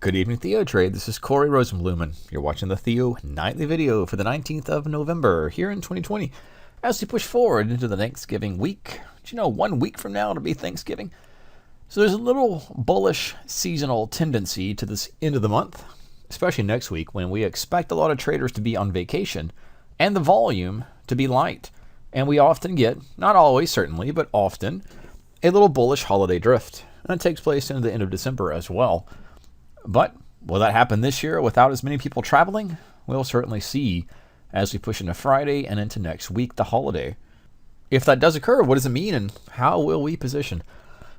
Good evening, TheoTrade. This is Corey Rosenblumen. You're watching the Theo Nightly Video for the 19th of November here in 2020 as we push forward into the Thanksgiving week. But 1 week from now it'll be Thanksgiving. So there's a little bullish seasonal tendency to this end of the month, especially next week when we expect a lot of traders to be on vacation and the volume to be light. And we often get, not always certainly, but often, a little bullish holiday drift. And it takes place into the end of December as well. But will that happen this year without as many people traveling? We'll certainly see as we push into Friday and into next week, the holiday. If that does occur, what does it mean and how will we position?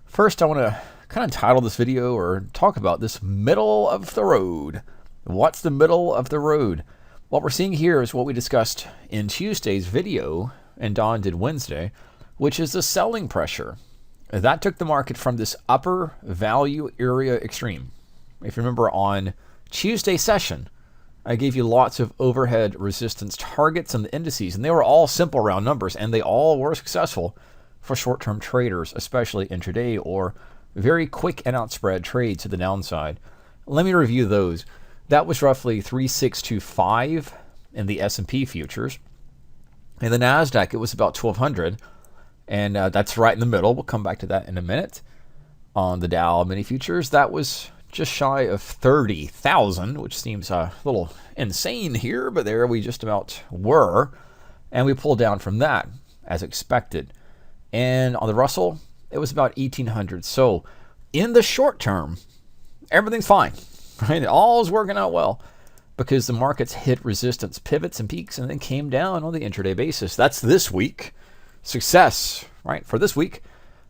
First, I want to kind of title this video or talk about this middle of the road. What's the middle of the road? What we're seeing here is what we discussed in Tuesday's video and Don did Wednesday, which is the selling pressure. That took the market from this upper value area extreme. If you remember on Tuesday session, I gave you lots of overhead resistance targets on the indices, and they were all simple round numbers, and they all were successful for short-term traders, especially intraday or very quick and outspread trades to the downside. Let me review those. That was roughly 3625 in the S&P futures. In the Nasdaq, it was about 1200, and that's right in the middle. We'll come back to that in a minute. On the Dow mini futures, that was just shy of 30,000, which seems a little insane here, but there we just about were. And we pulled down from that as expected. And on the Russell, it was about 1,800. So in the short term, everything's fine, right? All is working out well because the markets hit resistance pivots and peaks and then came down on the intraday basis. That's this week. Success, right, for this week.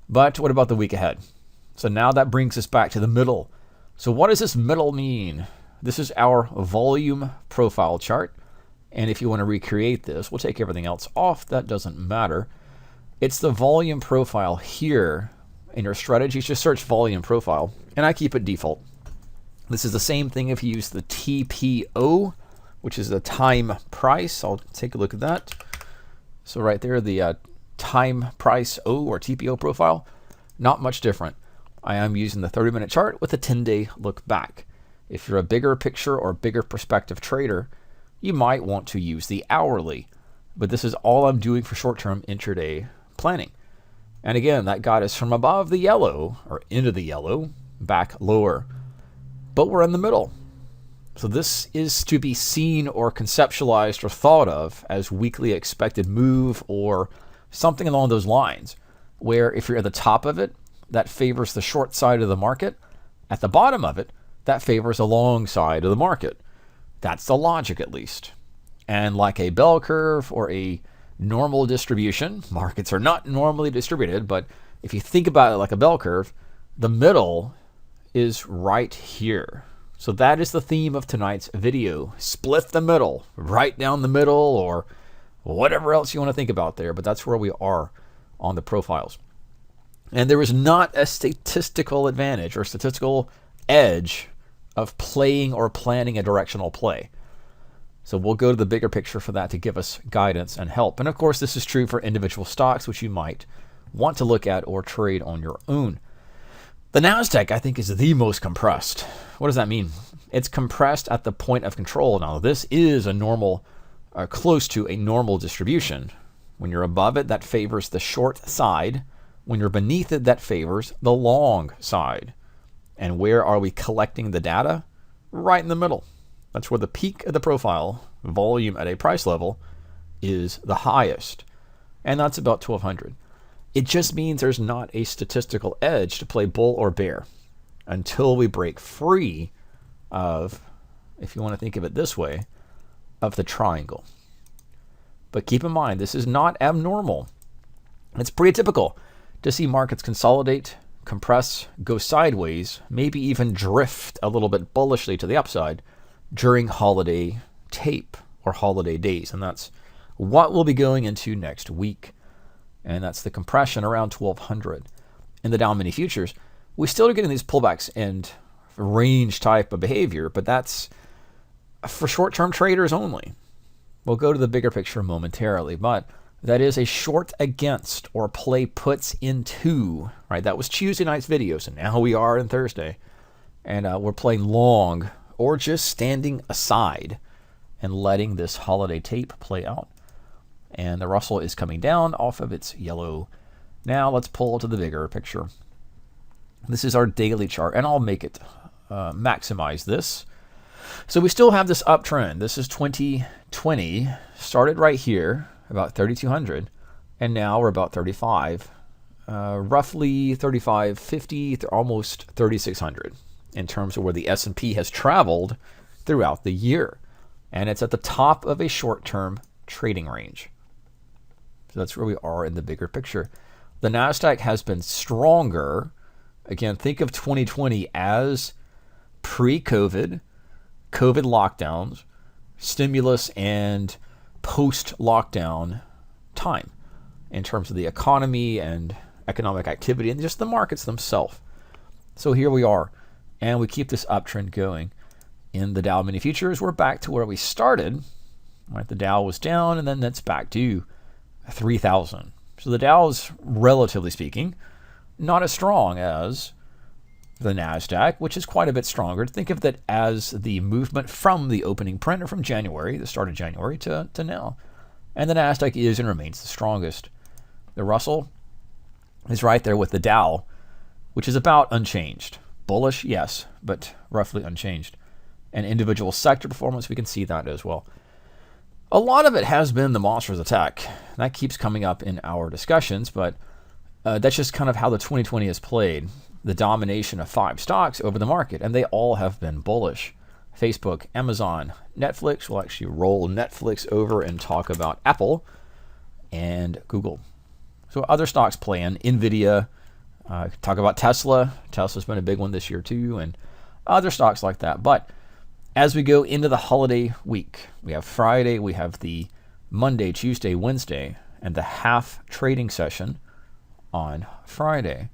But what about the week ahead? So now that brings us back to the middle. So what does this middle mean? This is our volume profile chart. And if you want to recreate this, we'll take everything else off. That doesn't matter. It's the volume profile here. In your strategies, just search volume profile. And I keep it default. This is the same thing if you use the TPO, which is the time price. I'll take a look at that. So right there, the time price O or TPO profile, not much different. I am using the 30-minute chart with a 10-day look back. If you're a bigger picture or bigger perspective trader, you might want to use the hourly. But this is all I'm doing for short-term intraday planning. And again, that got us from above the yellow or into the yellow back lower. But we're in the middle. So this is to be seen or conceptualized or thought of as weekly expected move or something along those lines, where if you're at the top of it, that favors the short side of the market. At the bottom of it, that favors the long side of the market. That's the logic, at least. And like a bell curve or a normal distribution, markets are not normally distributed, but if you think about it like a bell curve, the middle is right here. So that is the theme of tonight's video. Split the middle, right down the middle, or whatever else you want to think about there, but that's where we are on the profiles. And there is not a statistical advantage or statistical edge of playing or planning a directional play. So we'll go to the bigger picture for that to give us guidance and help. And of course, this is true for individual stocks, which you might want to look at or trade on your own. The Nasdaq, I think, is the most compressed. What does that mean? It's compressed at the point of control. Now, this is a normal, close to a normal distribution. When you're above it, that favors the short side. When you're beneath it, that favors the long side. And where are we collecting the data? Right in the middle. That's where the peak of the profile, volume at a price level, is the highest. And that's about 1200. It just means there's not a statistical edge to play bull or bear until we break free of, if you want to think of it this way, of the triangle. But keep in mind, this is not abnormal. It's pretty typical to see markets consolidate, compress, go sideways, maybe even drift a little bit bullishly to the upside during holiday tape or holiday days. And that's what we'll be going into next week. And that's the compression around 1200. In the Dow mini futures, we still are getting these pullbacks and range type of behavior, but that's for short-term traders only. We'll go to the bigger picture momentarily, but that is a short against or play puts into, right? That was Tuesday night's video, so now we are in Thursday. And we're playing long or just standing aside and letting this holiday tape play out. And the Russell is coming down off of its yellow. Now let's pull to the bigger picture. This is our daily chart, and I'll make it maximize this. So we still have this uptrend. This is 2020, started right here, about 3,200, and now we're about 35, roughly 3,550, almost 3,600 in terms of where the S&P has traveled throughout the year. And it's at the top of a short-term trading range. So that's where we are in the bigger picture. The Nasdaq has been stronger. Again, think of 2020 as pre-COVID, COVID lockdowns, stimulus, and post-lockdown time in terms of the economy and economic activity and just the markets themselves. So here we are, and we keep this uptrend going. In the Dow Mini Futures, we're back to where we started. Right, the Dow was down, and then that's back to 3,000. So the Dow is, relatively speaking, not as strong as the Nasdaq, which is quite a bit stronger. Think of that as the movement from the opening print, or from January, the start of January, to now. And the Nasdaq is and remains the strongest. The Russell is right there with the Dow, which is about unchanged. Bullish, yes, but roughly unchanged. And individual sector performance, we can see that as well. A lot of it has been the monsters attack. That keeps coming up in our discussions, but that's just kind of how the 2020 has played. The domination of 5 stocks over the market, and they all have been bullish. Facebook, Amazon, Netflix. We'll actually roll Netflix over and talk about Apple and Google. So other stocks play in. Nvidia, talk about Tesla. Tesla's been a big one this year too, and other stocks like that. But as we go into the holiday week, we have Friday, we have the Monday, Tuesday, Wednesday, and the half trading session on Friday.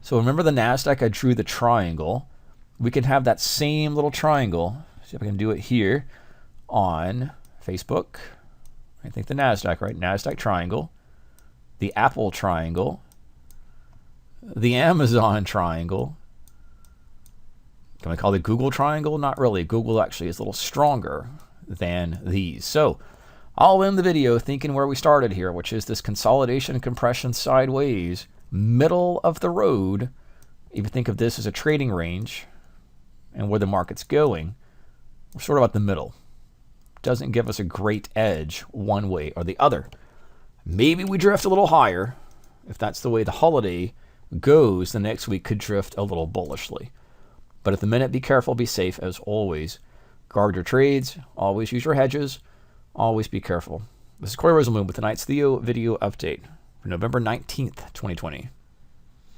So remember the Nasdaq, I drew the triangle. We can have that same little triangle. See if I can do it here on Facebook. I think the Nasdaq, right? Nasdaq triangle, the Apple triangle, the Amazon triangle. Can we call it Google triangle? Not really. Google actually is a little stronger than these. So I'll end the video thinking where we started here, which is this consolidation and compression sideways, middle of the road. If you think of this as a trading range and where the market's going, we're sort of at the middle. Doesn't give us a great edge one way or the other. Maybe we drift a little higher. If that's the way the holiday goes, the next week could drift a little bullishly. But at the minute, be careful, be safe as always. Guard your trades, always use your hedges, always be careful. This is Corey Rosenblum with tonight's Theo video update for November 19th, 2020.